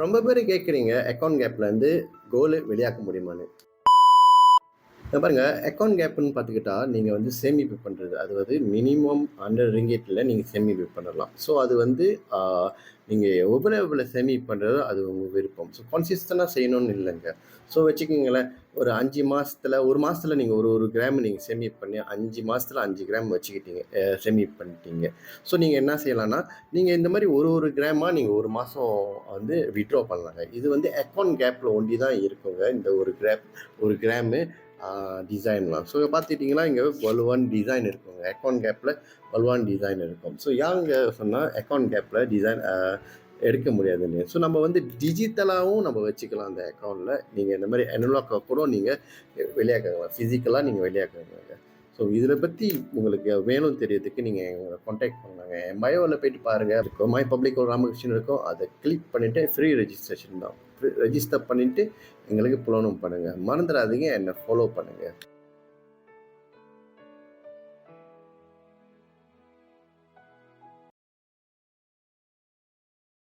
ரொம்ப பேர் கேட்குறீங்க அக்கவுண்ட் கேப்லேருந்து கோல் வெளியாக்க முடியுமான்னு. இங்க பாருங்க அக்கவுண்ட் கேப்ன்னு பார்த்துக்கிட்டா நீங்கள் வந்து சேமிப்பு பண்ணுறது அது வந்து மினிமம் 100 ரிங்கெட்டில் நீங்கள் சேமிப்பு பண்ணலாம். ஸோ அது வந்து நீங்கள் எவ்வளோ சேமிப்பு பண்ணுறதோ அது உங்கள் விருப்பம். ஸோ கன்சிஸ்டண்டாக செய்யணும்னு இல்லைங்க. ஸோ வச்சுக்கிங்களேன், ஒரு 5 மாதத்தில் ஒரு மாதத்தில் நீங்கள் ஒரு ஒரு கிராம் நீங்கள் சேமிப்பு பண்ணி 5 மாதத்தில் 5 கிராம் வச்சுக்கிட்டீங்க, சேமிப்பு பண்ணிட்டீங்க. ஸோ நீங்கள் என்ன செய்யலாம்னா, நீங்கள் இந்த மாதிரி ஒரு ஒரு கிராமாக நீங்கள் ஒரு மாதம் வந்து வித்ட்ரா பண்ணலாங்க. இது வந்து அக்கவுண்ட் கேப்பில் ஒண்டி தான் இருக்குங்க. இந்த ஒரு கிராமு டிசைன்லாம். ஸோ பார்த்துக்கிட்டிங்கன்னா இங்கே வலுவான் டிசைன் இருக்குங்க. அக்கவுண்ட் கேப்பில் வலுவான் டிசைன் இருக்கும். ஸோ யாங்க சொன்னால் அக்கவுண்ட் கேப்பில் டிசைன் எடுக்க முடியாதுன்னு. ஸோ நம்ம வந்து டிஜிட்டலாகவும் நம்ம வச்சுக்கலாம் அந்த அக்கௌண்ட்டில். நீங்கள் இந்த மாதிரி அனலாக் கூட நீங்கள் வெளியாக்கலாம், ஃபிசிக்கலாக நீங்கள் வெளியாக்கலாங்க. ஸோ இதில் பற்றி உங்களுக்கு வேணும் தெரியறதுக்கு நீங்கள் எங்களை காண்டாக்ட் பண்ணாங்க. என் பயோவில் போயிட்டு பாருங்கள், இருக்கும் மை பப்ளிக் ஒரு ராமகிருஷ்ணன் இருக்கும். அதை கிளிக் பண்ணிவிட்டு ஃப்ரீ ரெஜிஸ்ட்ரேஷன் தான். ரெஜிஸ்டர் பண்ணிவிட்டு எங்களுக்கு புலனும் பண்ணுங்கள். மறந்துடாதீங்க, என்னை ஃபாலோ பண்ணுங்கள்.